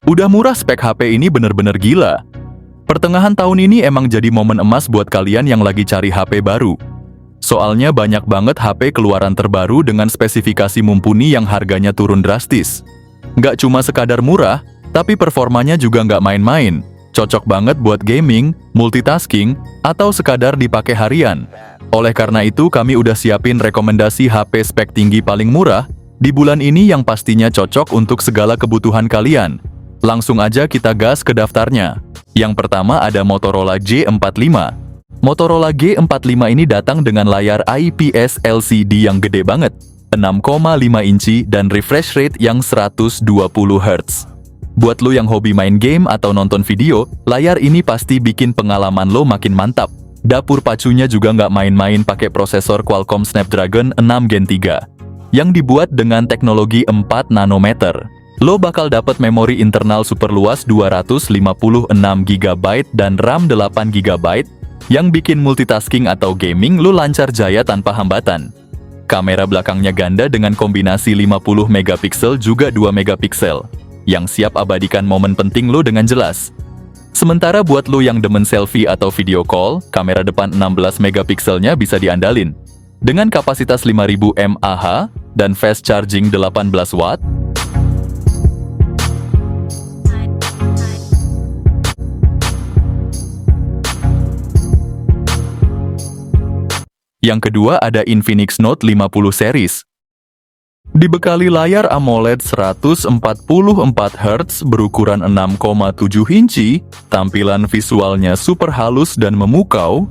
Udah murah, spek HP ini bener-bener gila. Pertengahan tahun ini emang jadi momen emas buat kalian yang lagi cari HP baru. Soalnya banyak banget HP keluaran terbaru dengan spesifikasi mumpuni yang harganya turun drastis. Nggak cuma sekadar murah, tapi performanya juga nggak main-main. Cocok banget buat gaming, multitasking, atau sekadar dipakai harian. Oleh karena itu kami udah siapin rekomendasi HP spek tinggi paling murah di bulan ini yang pastinya cocok untuk segala kebutuhan kalian. Langsung aja kita gas ke daftarnya. Yang pertama ada Motorola G45. Motorola G45 ini datang dengan layar IPS LCD yang gede banget, 6,5 inci dan refresh rate yang 120 Hz. Buat lo yang hobi main game atau nonton video, layar ini pasti bikin pengalaman lo makin mantap. Dapur pacunya juga nggak main-main, pakai prosesor Qualcomm Snapdragon 6 Gen 3 yang dibuat dengan teknologi 4 nanometer. Lo bakal dapat memori internal super luas 256 GB dan RAM 8 GB yang bikin multitasking atau gaming lo lancar jaya tanpa hambatan. Kamera belakangnya ganda dengan kombinasi 50 megapiksel juga 2 megapiksel yang siap abadikan momen penting lo dengan jelas. Sementara buat lo yang demen selfie atau video call, kamera depan 16 megapikselnya bisa diandalin. Dengan kapasitas 5000 mAh dan fast charging 18 watt, yang kedua ada Infinix Note 50 series. Dibekali layar AMOLED 144 Hz berukuran 6,7 inci, tampilan visualnya super halus dan memukau,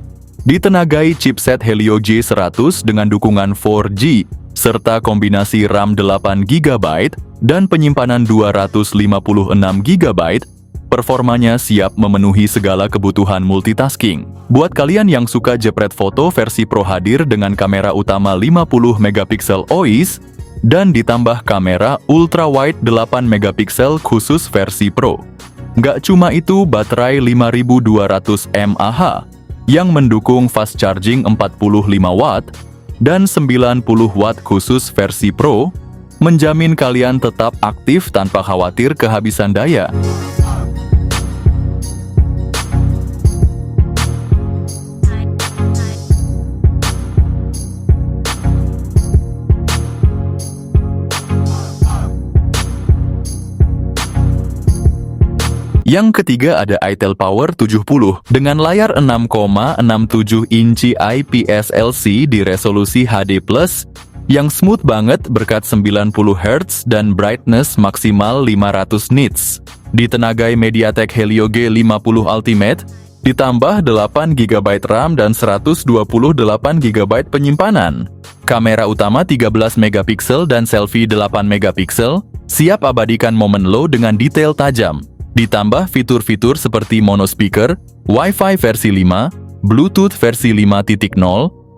ditenagai chipset Helio G100 dengan dukungan 4G, serta kombinasi RAM 8 GB dan penyimpanan 256 GB, performanya siap memenuhi segala kebutuhan multitasking. Buat kalian yang suka jepret foto, versi Pro hadir dengan kamera utama 50 megapiksel OIS dan ditambah kamera ultra wide 8 megapiksel khusus versi Pro. Nggak cuma itu, baterai 5200 mAh yang mendukung fast charging 45 watt dan 90 watt khusus versi Pro menjamin kalian tetap aktif tanpa khawatir kehabisan daya. Yang ketiga ada Itel Power 70 dengan layar 6,67 inci IPS LC di resolusi HD+ yang smooth banget berkat 90 Hz dan brightness maksimal 500 nits. Ditenagai MediaTek Helio G50 Ultimate, ditambah 8 GB RAM dan 128 GB penyimpanan. Kamera utama 13 megapiksel dan selfie 8 megapiksel, siap abadikan momen lo dengan detail tajam. Ditambah fitur-fitur seperti mono speaker, Wi-Fi versi 5, Bluetooth versi 5.0,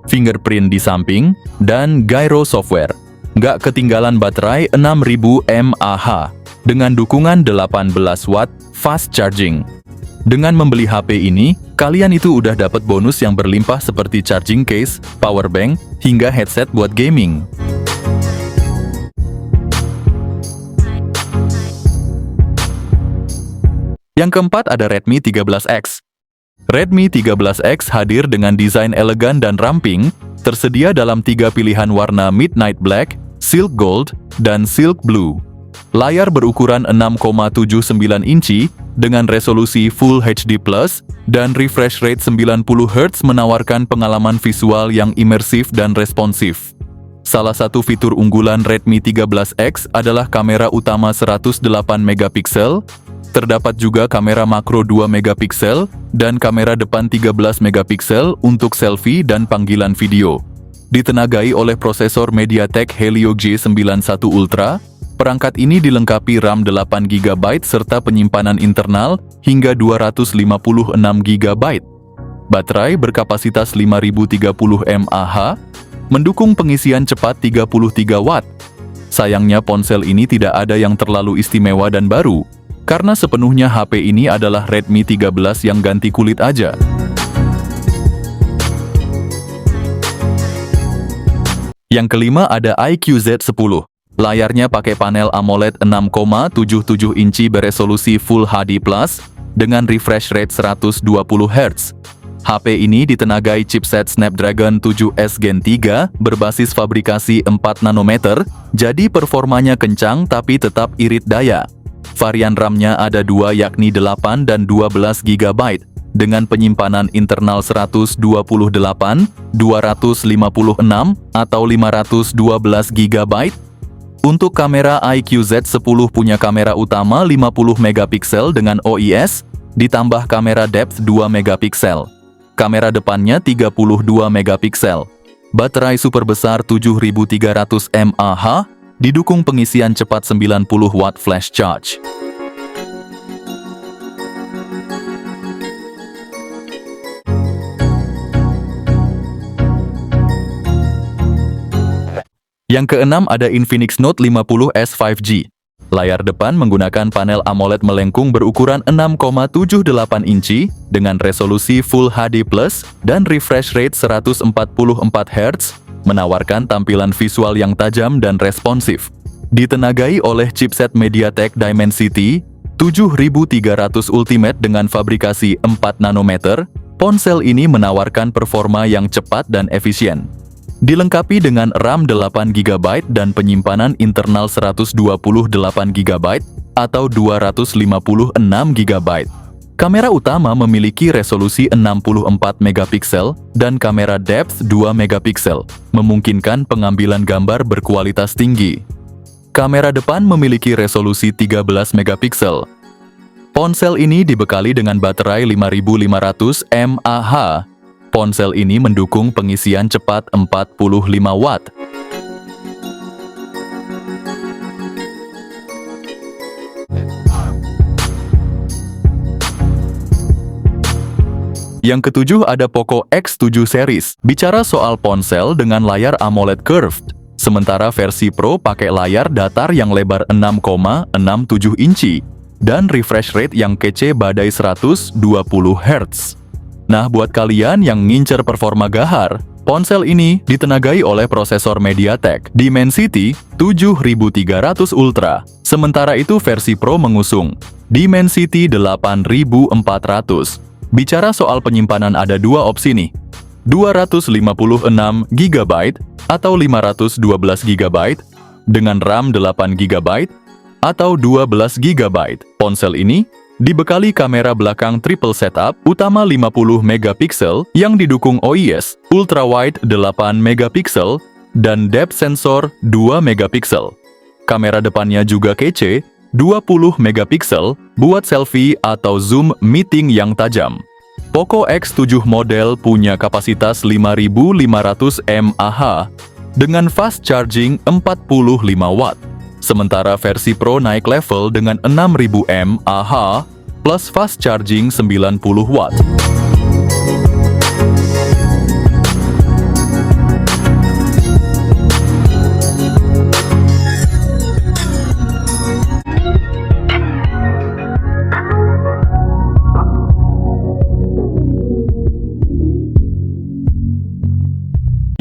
fingerprint di samping, dan gyro software. Nggak ketinggalan baterai 6000 mAh dengan dukungan 18 watt fast charging. Dengan membeli HP ini, kalian itu udah dapat bonus yang berlimpah seperti charging case, power bank, hingga headset buat gaming. Yang keempat ada Redmi 13X. Redmi 13X hadir dengan desain elegan dan ramping, tersedia dalam 3 pilihan warna Midnight Black, Silk Gold, dan Silk Blue. Layar berukuran 6,79 inci dengan resolusi Full HD+, dan refresh rate 90 Hz menawarkan pengalaman visual yang imersif dan responsif. Salah satu fitur unggulan Redmi 13X adalah kamera utama 108 megapiksel, terdapat juga kamera makro 2 megapiksel dan kamera depan 13 megapiksel untuk selfie dan panggilan video. Ditenagai oleh prosesor MediaTek Helio G91 Ultra, perangkat ini dilengkapi RAM 8 GB serta penyimpanan internal hingga 256 GB. Baterai berkapasitas 5030 mAh, mendukung pengisian cepat 33 watt. Sayangnya ponsel ini tidak ada yang terlalu istimewa dan baru, karena sepenuhnya HP ini adalah Redmi 13 yang ganti kulit aja. Yang kelima ada iQOO Z10. Layarnya pakai panel AMOLED 6,77 inci beresolusi Full HD+, dengan refresh rate 120 Hz. HP ini ditenagai chipset Snapdragon 7S Gen 3 berbasis fabrikasi 4 nanometer, jadi performanya kencang tapi tetap irit daya. Varian RAM-nya ada dua yakni 8 dan 12 GB, dengan penyimpanan internal 128, 256, atau 512 GB. Untuk kamera iQOO Z10 punya kamera utama 50 megapiksel dengan OIS, ditambah kamera depth 2 megapiksel. Kamera depannya 32 megapiksel. Baterai super besar 7300 mAh, didukung pengisian cepat 90 watt flash charge. Yang keenam ada Infinix Note 50S 5G. Layar depan menggunakan panel AMOLED melengkung berukuran 6,78 inci dengan resolusi Full HD+ dan refresh rate 144 Hz, menawarkan tampilan visual yang tajam dan responsif. Ditenagai oleh chipset MediaTek Dimensity 7300 Ultimate dengan fabrikasi 4 nanometer, ponsel ini menawarkan performa yang cepat dan efisien. Dilengkapi dengan RAM 8 GB dan penyimpanan internal 128 GB atau 256 GB. Kamera utama memiliki resolusi 64 megapiksel dan kamera depth 2 megapiksel, memungkinkan pengambilan gambar berkualitas tinggi. Kamera depan memiliki resolusi 13 megapiksel. Ponsel ini dibekali dengan baterai 5500 mAh. Ponsel ini mendukung pengisian cepat 45 watt. Yang ketujuh ada Poco X7 series. Bicara soal ponsel dengan layar AMOLED curved, sementara versi Pro pakai layar datar yang lebar 6,67 inci dan refresh rate yang kece badai 120 Hz. Nah, buat kalian yang ngincer performa gahar, ponsel ini ditenagai oleh prosesor MediaTek Dimensity 7300 Ultra. Sementara itu versi Pro mengusung Dimensity 8400. Bicara soal penyimpanan ada dua opsi nih, 256 GB atau 512 GB, dengan RAM 8 GB atau 12 GB. Ponsel ini dibekali kamera belakang triple setup utama 50 megapiksel yang didukung OIS, ultrawide 8 megapiksel, dan depth sensor 2 megapiksel. Kamera depannya juga kece, 20 megapiksel, buat selfie atau zoom meeting yang tajam. Poco X7 model punya kapasitas 5500 mAh dengan fast charging 45 watt. Sementara versi Pro naik level dengan 6000 mAh plus fast charging 90 watt.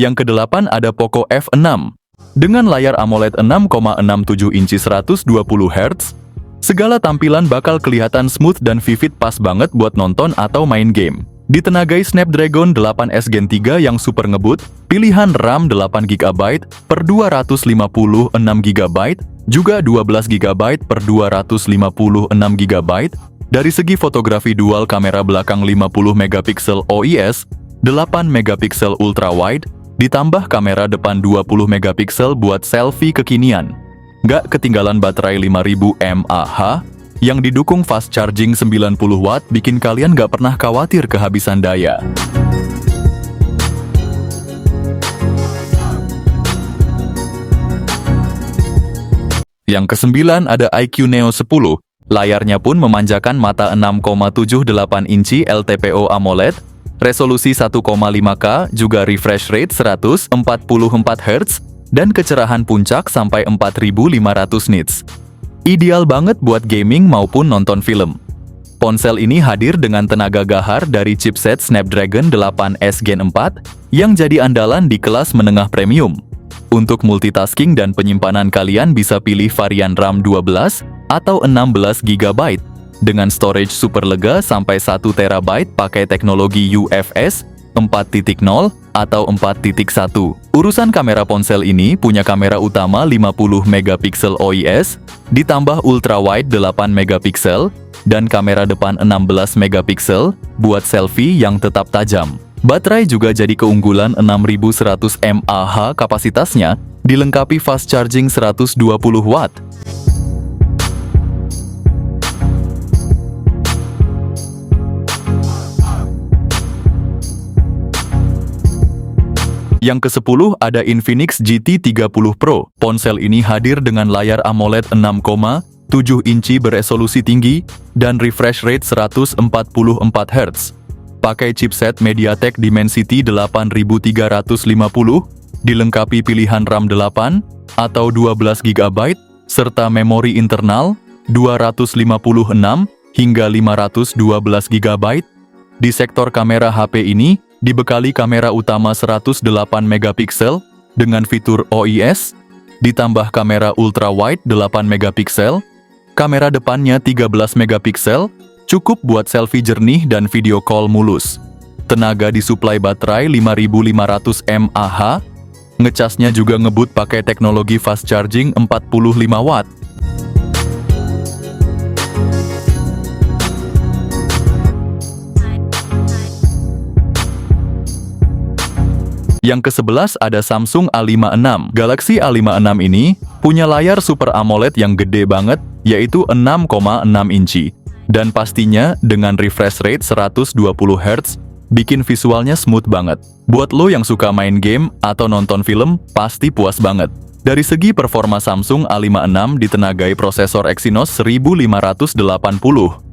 Yang kedelapan ada Poco F6. Dengan layar AMOLED 6,67 inci 120 Hz, segala tampilan bakal kelihatan smooth dan vivid, pas banget buat nonton atau main game. Ditenagai Snapdragon 8S Gen 3 yang super ngebut, pilihan RAM 8GB per 256 GB, juga 12GB per 256 GB. Dari segi fotografi dual kamera belakang 50 megapiksel OIS, 8 megapiksel ultrawide, ditambah kamera depan 20 megapiksel buat selfie kekinian. Nggak ketinggalan baterai 5000 mAh yang didukung fast charging 90 watt, bikin kalian nggak pernah khawatir kehabisan daya. Yang kesembilan ada iQOO Neo 10. Layarnya pun memanjakan mata, 6,78 inci LTPO AMOLED, resolusi 1,5K, juga refresh rate 144 Hz, dan kecerahan puncak sampai 4500 nits. Ideal banget buat gaming maupun nonton film. Ponsel ini hadir dengan tenaga gahar dari chipset Snapdragon 8S Gen 4 yang jadi andalan di kelas menengah premium. Untuk multitasking dan penyimpanan kalian bisa pilih varian RAM 12 atau 16 GB dengan storage super lega sampai 1 TB pakai teknologi UFS 4.0 atau 4.1. Urusan kamera ponsel ini punya kamera utama 50 megapiksel OIS, ditambah ultrawide 8 megapiksel, dan kamera depan 16 megapiksel buat selfie yang tetap tajam. Baterai juga jadi keunggulan 6100 mAh kapasitasnya, dilengkapi fast charging 120 watt. Yang ke-10 ada Infinix GT 30 Pro. Ponsel ini hadir dengan layar AMOLED 6,7 inci beresolusi tinggi dan refresh rate 144 Hz. Pakai chipset MediaTek Dimensity 8350, dilengkapi pilihan RAM 8 atau 12 GB, serta memori internal 256 hingga 512 GB. Di sektor kamera HP ini, dibekali kamera utama 108 megapiksel dengan fitur OIS, ditambah kamera ultrawide 8 megapiksel, kamera depannya 13 megapiksel, cukup buat selfie jernih dan video call mulus. Tenaga disuplai baterai 5500 mAh, ngecasnya juga ngebut pakai teknologi fast charging 45 watt. Yang ke-11 ada Samsung A56. Galaxy A56 ini punya layar Super AMOLED yang gede banget, yaitu 6,6 inci. Dan pastinya dengan refresh rate 120 Hz, bikin visualnya smooth banget. Buat lo yang suka main game atau nonton film, pasti puas banget. Dari segi performa Samsung A56 ditenagai prosesor Exynos 1580.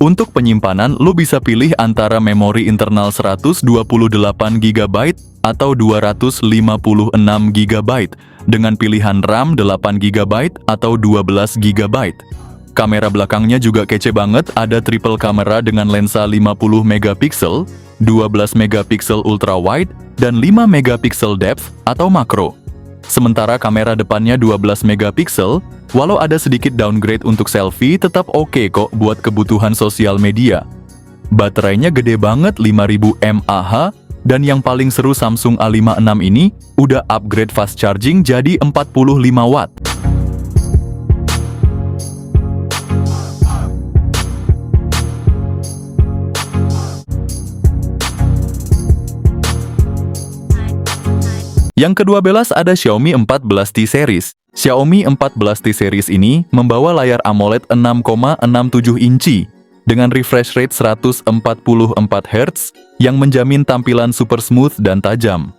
Untuk penyimpanan, lo bisa pilih antara memori internal 128 GB atau 256 GB dengan pilihan RAM 8 GB atau 12 GB. Kamera belakangnya juga kece banget, ada triple kamera dengan lensa 50 megapiksel, 12 megapiksel ultrawide, dan 5 megapiksel depth atau makro. Sementara kamera depannya 12 megapiksel, walau ada sedikit downgrade untuk selfie, tetap oke kok buat kebutuhan sosial media. Baterainya gede banget 5000 mAh, dan yang paling seru Samsung A56 ini udah upgrade fast charging jadi 45 watt. Yang ke-12 ada Xiaomi 14T Series. Xiaomi 14T Series ini membawa layar AMOLED 6,67 inci dengan refresh rate 144 Hz yang menjamin tampilan super smooth dan tajam.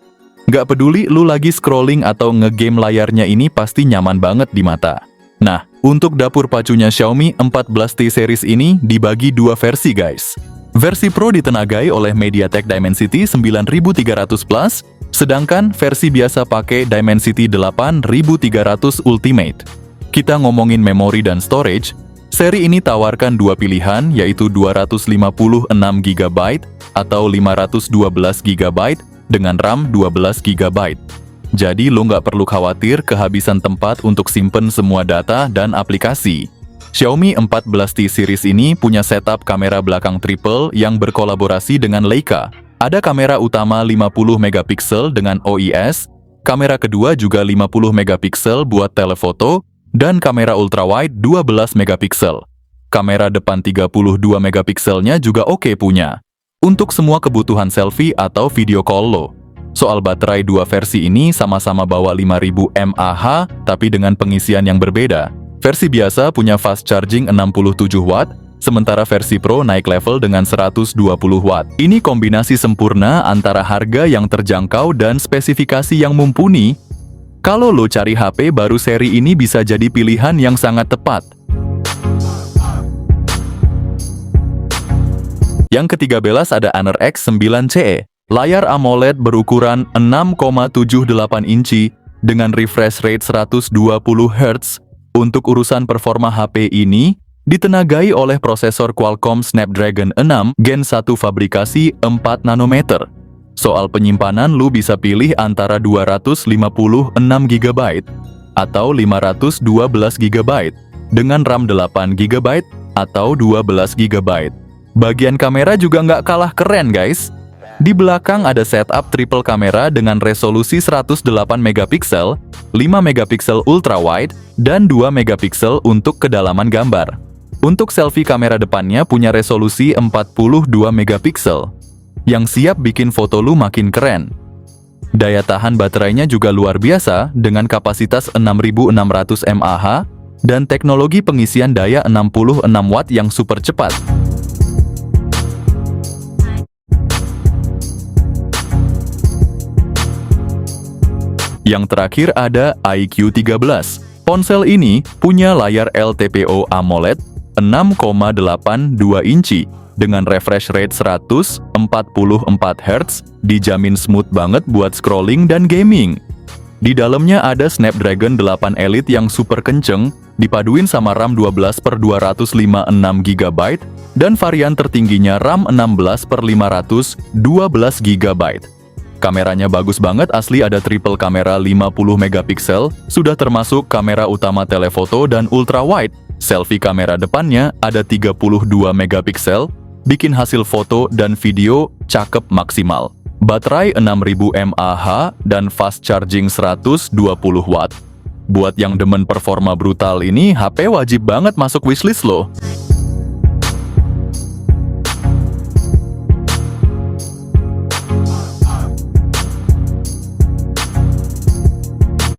Nggak peduli lu lagi scrolling atau ngegame, layarnya ini pasti nyaman banget di mata. Nah, untuk dapur pacunya Xiaomi 14T Series ini dibagi dua versi guys. Versi Pro ditenagai oleh MediaTek Dimensity 9300 Plus, sedangkan versi biasa pakai Dimensity 8300 Ultimate. Kita ngomongin memori dan storage, seri ini tawarkan dua pilihan, yaitu 256 GB atau 512 GB dengan RAM 12 GB. Jadi lo nggak perlu khawatir kehabisan tempat untuk simpen semua data dan aplikasi. Xiaomi 14T Series ini punya setup kamera belakang triple yang berkolaborasi dengan Leica. Ada kamera utama 50 megapiksel dengan OIS, kamera kedua juga 50 megapiksel buat telefoto, dan kamera ultrawide 12 megapiksel. Kamera depan 32 megapikselnya juga oke punya. Untuk semua kebutuhan selfie atau video call lo. Soal baterai, dua versi ini sama-sama bawa 5000 mAh, tapi dengan pengisian yang berbeda. Versi biasa punya fast charging 67 watt, sementara versi Pro naik level dengan 120 watt. Ini kombinasi sempurna antara harga yang terjangkau dan spesifikasi yang mumpuni. Kalau lo cari HP baru seri ini bisa jadi pilihan yang sangat tepat. Yang ke-13 ada Honor X9 CE. Layar AMOLED berukuran 6,78 inci dengan refresh rate 120 Hz. Untuk urusan performa HP ini ditenagai oleh prosesor Qualcomm Snapdragon 6 Gen 1 fabrikasi 4 nanometer. Soal penyimpanan, lu bisa pilih antara 256 GB atau 512 GB dengan RAM 8 GB atau 12 GB. Bagian kamera juga nggak kalah keren, guys. Di belakang ada setup triple kamera dengan resolusi 108 megapiksel, 5 megapiksel ultra wide, dan 2 megapiksel untuk kedalaman gambar. Untuk selfie, kamera depannya punya resolusi 42 megapiksel, yang siap bikin foto lu makin keren. Daya tahan baterainya juga luar biasa dengan kapasitas 6600 mAh dan teknologi pengisian daya 66 watt yang super cepat. Yang terakhir ada iQOO 13. Ponsel ini punya layar LTPO AMOLED 6,82 inci dengan refresh rate 144 Hz, dijamin smooth banget buat scrolling dan gaming. Di dalamnya ada Snapdragon 8 Elite yang super kenceng, dipaduin sama RAM 12/256 GB, dan varian tertingginya RAM 16/512 GB. Kameranya bagus banget, asli ada triple kamera 50 megapiksel, sudah termasuk kamera utama telefoto dan ultra wide. Selfie kamera depannya ada 32 megapiksel, bikin hasil foto dan video cakep maksimal. Baterai 6000 mAh dan fast charging 120 watt. Buat yang demen performa brutal ini, HP wajib banget masuk wishlist loh.